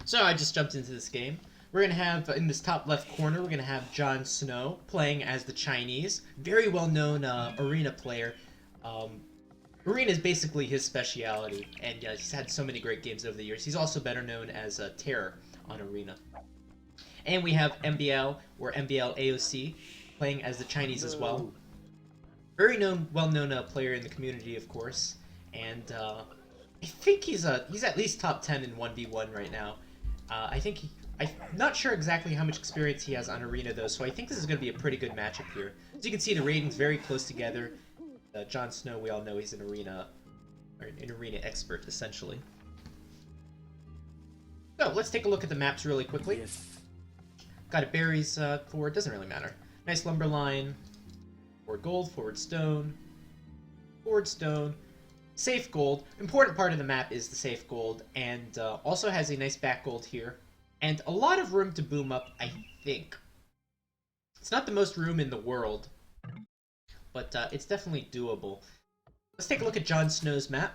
So I just jumped into this game. We're going to have, in this top left corner, we're going to have Jonsnow playing as the Chinese. Very well-known arena player. Arena is basically his speciality, and he's had so many great games over the years. He's also better known as Terror on Arena. And we have MBL, or MBL AOC, playing as the Chinese as well. Very well-known player in the community, of course. And I think he's at least top 10 in 1v1 right now. I'm not sure exactly how much experience he has on Arena, though, so I think this is going to be a pretty good matchup here. As you can see, the ratings very close together. Jonsnow, we all know he's an arena expert, essentially. So, let's take a look at the maps really quickly. Got a berries forward, doesn't really matter. Nice lumber line. Forward gold, forward stone. Safe gold. Important part of the map is the safe gold, and also has a nice back gold here. And a lot of room to boom up, I think. It's not the most room in the world, but it's definitely doable. Let's take a look at Jonsnow's map.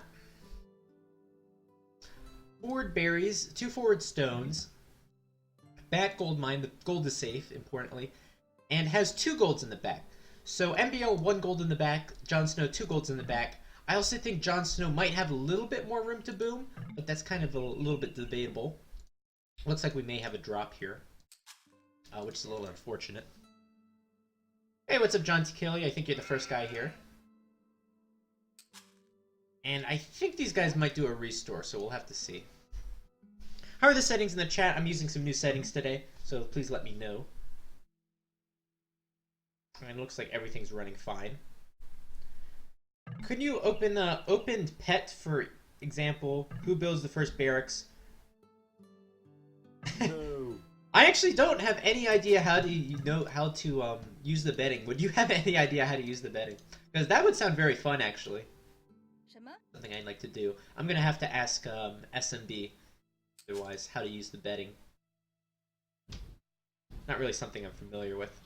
Forward berries, 2 forward stones, back gold mine, the gold is safe, importantly, and has 2 golds in the back. So MBL 1 gold in the back, Jonsnow 2 golds in the back. I also think Jonsnow might have a little bit more room to boom, but that's kind of a little bit debatable. Looks like we may have a drop here, which is a little unfortunate. Hey, what's up, John T. Kelly? I think you're the first guy here. And I think these guys might do a restore, so we'll have to see. How are the settings in the chat? I'm using some new settings today, so please let me know. And it looks like everything's running fine. Could you open pet, for example, who builds the first barracks? No. I actually don't have any idea how to use the betting. Would you have any idea how to use the betting? Because that would sound very fun, actually. Something I'd like to do. I'm gonna have to ask SMB, otherwise, how to use the betting. Not really something I'm familiar with.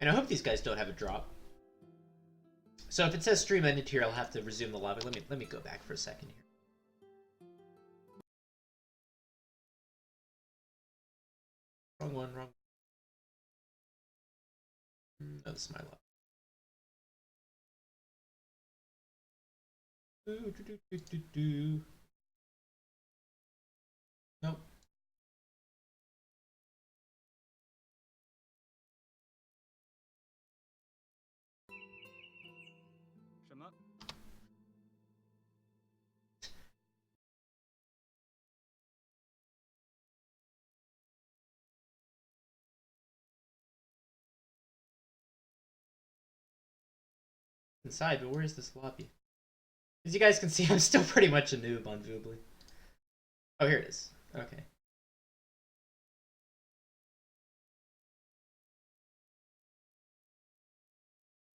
And I hope these guys don't have a drop. So if it says stream ended here, I'll have to resume the lobby. Let me go back for a second here. Wrong one, wrong. No, this is my lobby. Nope. Inside, but where is this lobby? As you guys can see, I'm still pretty much a noob on Voobly. Oh, here it is. Okay.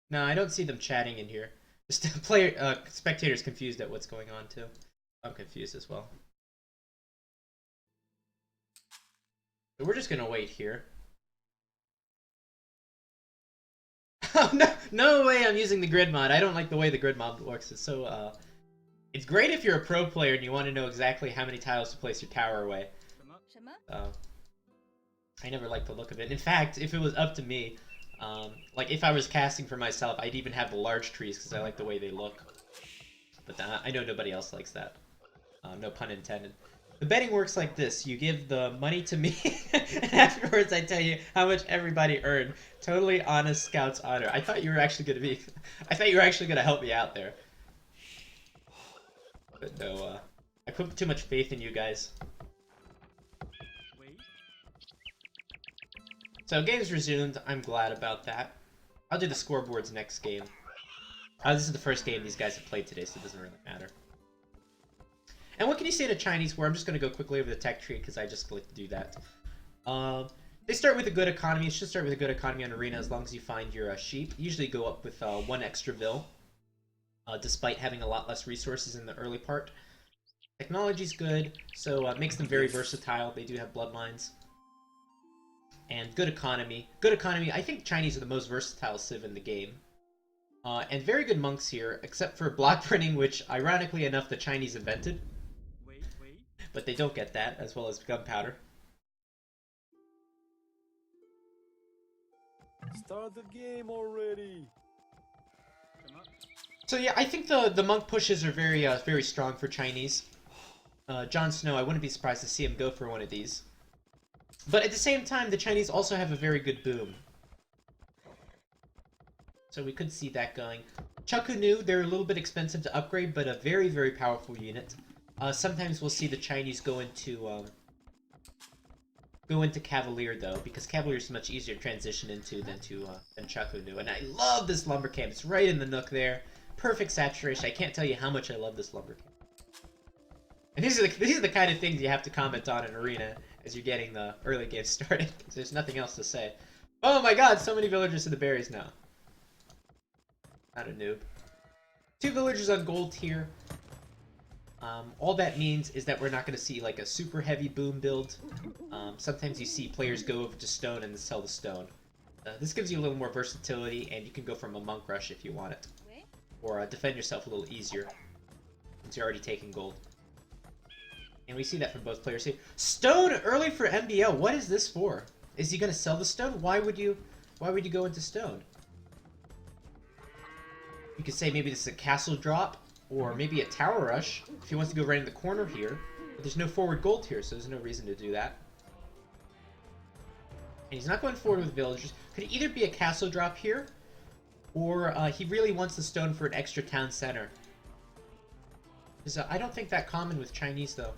No, I don't see them chatting in here. Just spectators confused at what's going on too. I'm confused as well. So we're just gonna wait here. Oh, no way I'm using the grid mod. I don't like the way the grid mod works. It's so, it's great if you're a pro player and you want to know exactly how many tiles to place your tower away. I never liked the look of it. In fact, if it was up to me, like if I was casting for myself, I'd even have the large trees because I like the way they look. But I know nobody else likes that. No pun intended. The betting works like this. You give the money to me, and afterwards I tell you how much everybody earned. Totally honest Scout's honor. I thought you were actually gonna help me out there. But no, I put too much faith in you guys. So game's resumed. I'm glad about that. I'll do the scoreboards next game. This is the first game these guys have played today, so it doesn't really matter. And what can you say to Chinese War? I'm just going to go quickly over the tech tree because I just like to do that. They start with a good economy. You should start with a good economy on Arena as long as you find your sheep. Usually go up with 1 extra vill, despite having a lot less resources in the early part. Technology's good, so it makes them very versatile. They do have bloodlines. And good economy. Good economy. I think Chinese are the most versatile civ in the game. And very good monks here, except for block printing, which, ironically enough, the Chinese invented. But they don't get that, as well as gunpowder. Start the game already. So yeah, I think the monk pushes are very strong for Chinese. Jonsnow, I wouldn't be surprised to see him go for one of these. But at the same time, the Chinese also have a very good boom. So we could see that going. Chukunu, they're a little bit expensive to upgrade, but a very powerful unit. Sometimes we'll see the Chinese go into Cavalier though, because Cavalier is much easier to transition into than Chukunu. And I love this lumber camp. It's right in the nook there. Perfect saturation. I can't tell you how much I love this lumber camp. And these are the kind of things you have to comment on in Arena as you're getting the early game started. There's nothing else to say. Oh my god, so many villagers in the berries now. Not a noob. 2 villagers on gold here. All that means is that we're not going to see like a super heavy boom build. Sometimes you see players go over to stone and then sell the stone. This gives you a little more versatility, and you can go from a monk rush if you want it. Or defend yourself a little easier, since you're already taking gold. And we see that from both players here. Stone early for MBL. What is this for? Is he going to sell the stone? Why would you go into stone? You could say maybe this is a castle drop, or maybe a tower rush, if he wants to go right in the corner here. But there's no forward gold here, so there's no reason to do that. And he's not going forward with villagers. Could either be a castle drop here, or he really wants the stone for an extra town center. Because I don't think that common with Chinese, though.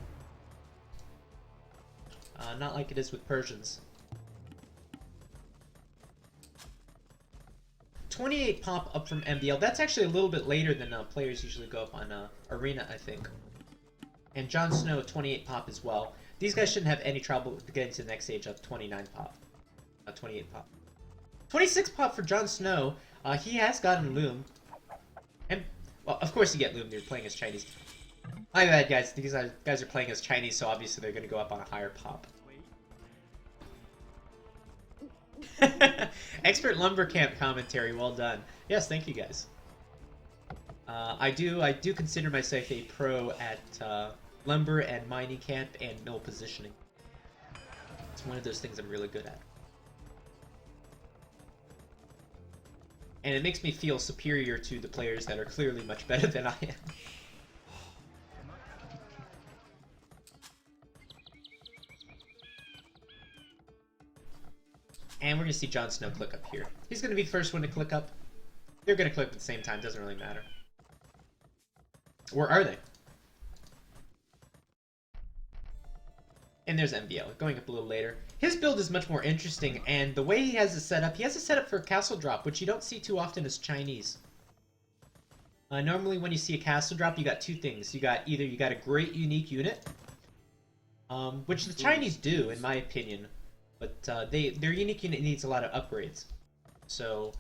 Not like it is with Persians. 28 pop up from MBL. That's actually a little bit later than players usually go up on Arena, I think. And Jonsnow, 28 pop as well. These guys shouldn't have any trouble getting to the next stage of 29 pop. 28 pop. 26 pop for Jonsnow. He has gotten Loom. And, well, of course you get Loom when you're playing as Chinese. My bad, guys. These guys are playing as Chinese, so obviously they're going to go up on a higher pop. Expert lumber camp commentary, well done. Yes, thank you guys. I do consider myself a pro at lumber and mining camp and mill positioning. It's one of those things I'm really good at. And it makes me feel superior to the players that are clearly much better than I am. And we're going to see Jonsnow click up here. He's going to be the first one to click up. They're going to click at the same time, doesn't really matter. Or are they? And there's MBL, going up a little later. His build is much more interesting, and the way he has it set up for a castle drop, which you don't see too often as Chinese. Normally when you see a castle drop, you got two things. Either you got a great unique unit, which the Chinese do, in my opinion. But their unique unit needs a lot of upgrades. So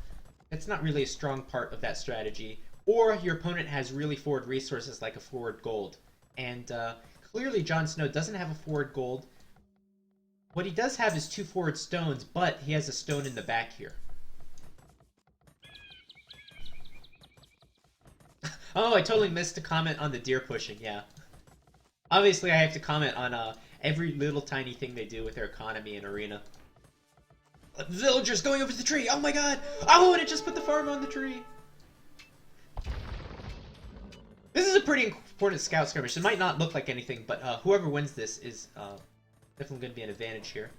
that's not really a strong part of that strategy. Or your opponent has really forward resources like a forward gold. And clearly Jonsnow doesn't have a forward gold. What he does have is 2 forward stones, but he has a stone in the back here. Oh, I totally missed to comment on the deer pushing, yeah. Obviously I have to comment on every little tiny thing they do with their economy and Arena. Villagers going over the tree! Oh my god! Oh, and it just put the farm on the tree! This is a pretty important scout skirmish. It might not look like anything, but whoever wins this is definitely going to be an advantage here.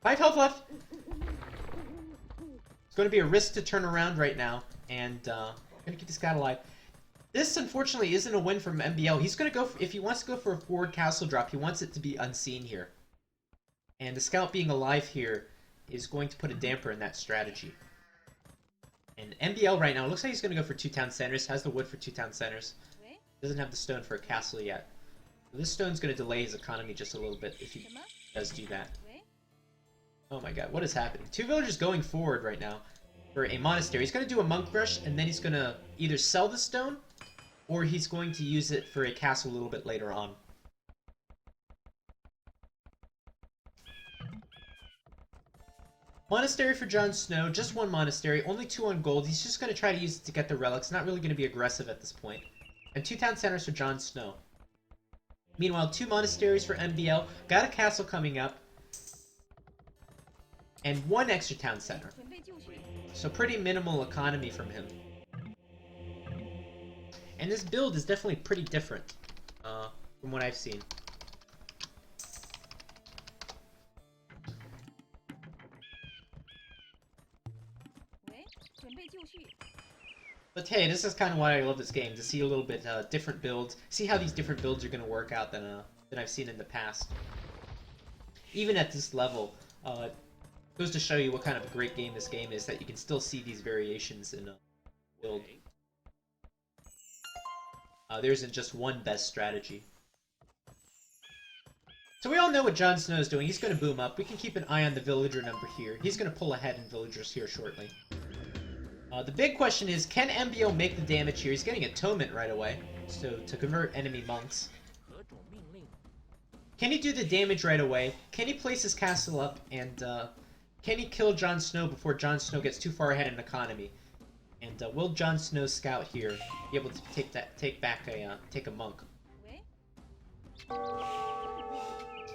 5 health left! It's going to be a risk to turn around right now, and going to keep the scout alive. This, unfortunately, isn't a win from MBL. He's going to go, if he wants to go for a forward castle drop, he wants it to be unseen here. And the scout being alive here is going to put a damper in that strategy. And MBL right now, looks like he's going to go for 2 town centers, has the wood for 2 town centers. Doesn't have the stone for a castle yet. So this stone's going to delay his economy just a little bit if he does do that. Oh my god, what is happening? 2 villagers going forward right now for a monastery. He's going to do a monk rush, and then he's going to either sell the stone, or he's going to use it for a castle a little bit later on. Monastery for Jonsnow, just one monastery, only 2 on gold. He's just going to try to use it to get the relics, not really going to be aggressive at this point. And 2 town centers for Jonsnow. Meanwhile, 2 monasteries for MBL, got a castle coming up, and 1 extra town center. So pretty minimal economy from him. And this build is definitely pretty different from what I've seen. But hey, this is kind of why I love this game, to see a little bit different builds, see how these different builds are going to work out than I've seen in the past. Even at this level, goes to show you what kind of a great game this game is, that you can still see these variations in a build. There isn't just one best strategy. So we all know what Jonsnow is doing. He's going to boom up. We can keep an eye on the villager number here. He's going to pull ahead in villagers here shortly. The big question is, can MBO make the damage here? He's getting Atonement right away, so to convert enemy monks. Can he do the damage right away? Can he place his castle up? And can he kill Jonsnow before Jonsnow gets too far ahead in economy? And will Jonsnow scout here be able to take a monk?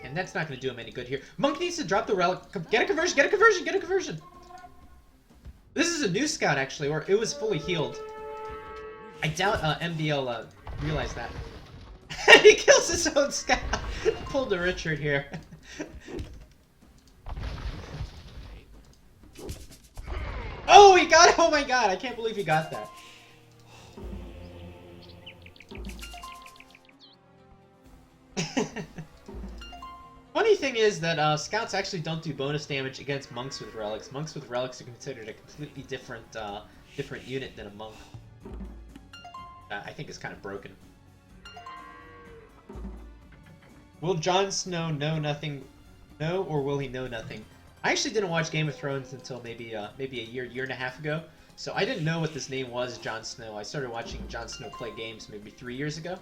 And that's not going to do him any good here. Monk needs to drop the relic. Get a conversion! Get a conversion! Get a conversion! This is a new scout, actually, or it was fully healed. I doubt MBL realized that. He kills his own scout! Pulled a Richard here. Oh, he got it! Oh my god, I can't believe he got that. Funny thing is that scouts actually don't do bonus damage against monks with relics. Monks with relics are considered a completely different different unit than a monk. I think it's kind of broken. Will Jonsnow know nothing? No, or will he know nothing? I actually didn't watch Game of Thrones until maybe a year and a half ago, so I didn't know what this name was, Jonsnow. I started watching Jonsnow play games maybe 3 years ago.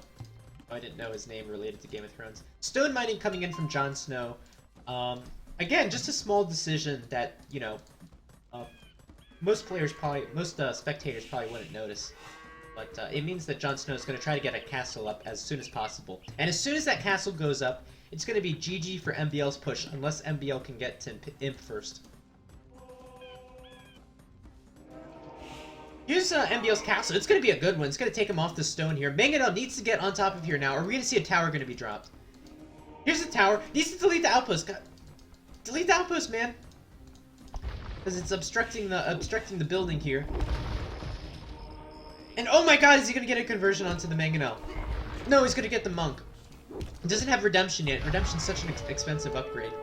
I didn't know his name related to Game of Thrones. Stone mining coming in from Jonsnow. Again, just a small decision that, you know, most spectators probably wouldn't notice. But it means that Jonsnow is going to try to get a castle up as soon as possible. And as soon as that castle goes up, it's going to be GG for MBL's push, unless MBL can get to Imp first. Here's MBL's castle. It's going to be a good one. It's going to take him off the stone here. Mangonel needs to get on top of here now, or we're going to see a tower going to be dropped. Here's the tower. Needs to delete the outpost. God. Delete the outpost, man. Because it's obstructing the building here. And oh my god, is he going to get a conversion onto the Mangonel? No, he's going to get the monk. It doesn't have redemption yet. Redemption's such an expensive upgrade.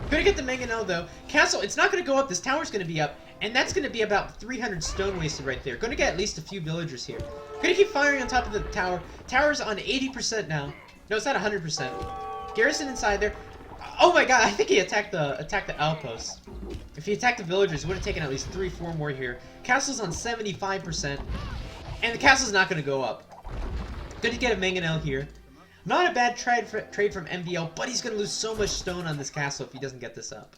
Gonna get the Mangonel though. Castle, it's not gonna go up. This tower's gonna be up. And that's gonna be about 300 stone wasted right there. Gonna get at least a few villagers here. Gonna keep firing on top of the tower. Tower's on 80% now. No, it's not 100%. Garrison inside there. Oh my god, I think he attacked the outpost. If he attacked the villagers, it would have taken at least 3-4 more here. Castle's on 75%. And the castle's not gonna go up. Gonna get a Mangonel here. Not a bad trade from MBL, but he's gonna lose so much stone on this castle if he doesn't get this up.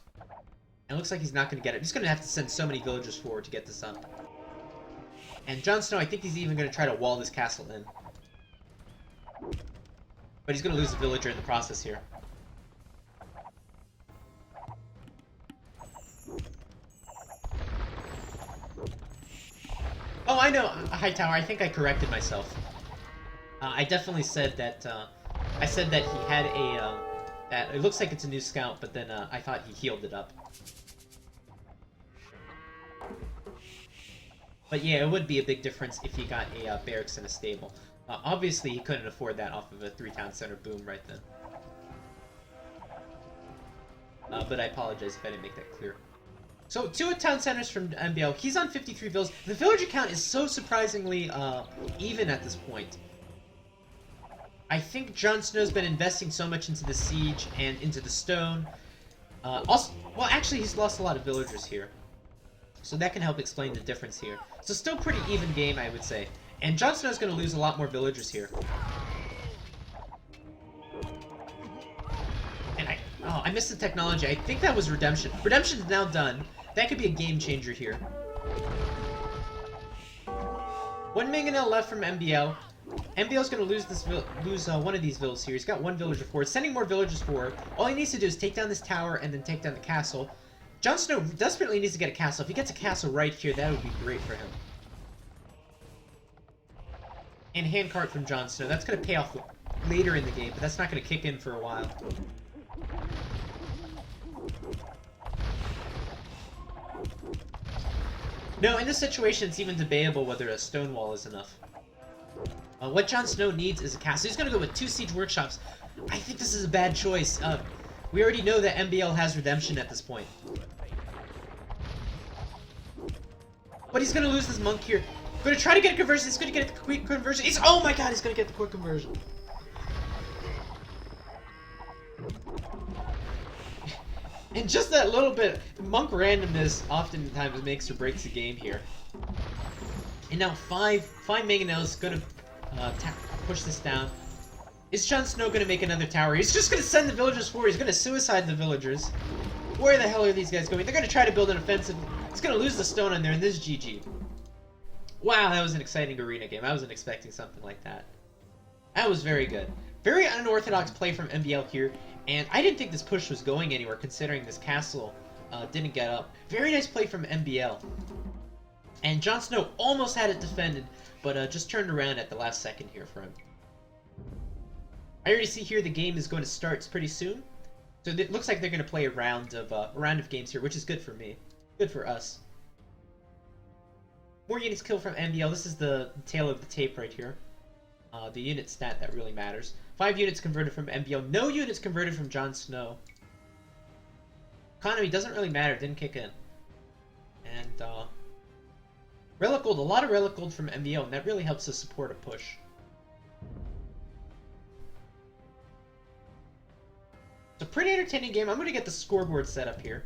And it looks like he's not gonna get it. He's gonna have to send so many villagers forward to get this up. And Jonsnow, I think he's even gonna try to wall this castle in. But he's gonna lose a villager in the process here. Oh, I know, Hightower, I think I corrected myself. I definitely said that, I said that he had a, that it looks like it's a new scout, but then I thought he healed it up. But yeah, it would be a big difference if he got a barracks and a stable. Obviously, he couldn't afford that off of a 3-town center boom right then. But I apologize if I didn't make that clear. So, 2 town centers from MBL. He's on 53 villas. The villager count is so surprisingly even at this point. I think Jonsnow's been investing so much into the siege and into the stone. Also, well, actually, he's lost a lot of villagers here. So that can help explain the difference here. So still pretty even game, I would say. And Jonsnow's going to lose a lot more villagers here. And Oh, I missed the technology. I think that was Redemption. Redemption's now done. That could be a game changer here. 1 mangonel left from MBL. MBL's gonna lose one of these villages here. He's got 1 villager forward. Sending more villagers forward. All he needs to do is take down this tower and then take down the castle. Jonsnow desperately needs to get a castle. If he gets a castle right here, that would be great for him. And handcart from Jonsnow. That's gonna pay off later in the game, but that's not gonna kick in for a while. No, in this situation, it's even debatable whether a stone wall is enough. What Jonsnow needs is a castle. He's gonna go with 2 siege workshops. I think this is a bad choice. We already know that MBL has redemption at this point. But he's gonna lose this monk here. Gonna try to get a conversion. He's gonna get the quick conversion. Oh my god, he's gonna get the quick conversion. And just that little bit, monk randomness oftentimes makes or breaks the game here. And now 5 mangonels gonna push this down. Is Jonsnow gonna make another tower? He's just gonna send the villagers forward. He's gonna suicide the villagers. Where the hell are these guys going? They're gonna try to build an offensive. He's gonna lose the stone on there, and this is GG. Wow, that was an exciting arena game. I wasn't expecting something like that. That was very good. Very unorthodox play from MBL here, and I didn't think this push was going anywhere considering this castle didn't get up. Very nice play from MBL. And Jonsnow almost had it defended, but just turned around at the last second here for him. I already see here the game is going to start pretty soon. So it looks like they're going to play a round of games here, which is good for me. Good for us. More units killed from MBL. This is the tail of the tape right here. The unit stat that really matters. 5 units converted from MBL. No units converted from Jonsnow. Economy doesn't really matter. Didn't kick in. And relic gold. A lot of relic gold from MBL, and that really helps us support a push. It's a pretty entertaining game. I'm going to get the scoreboard set up here.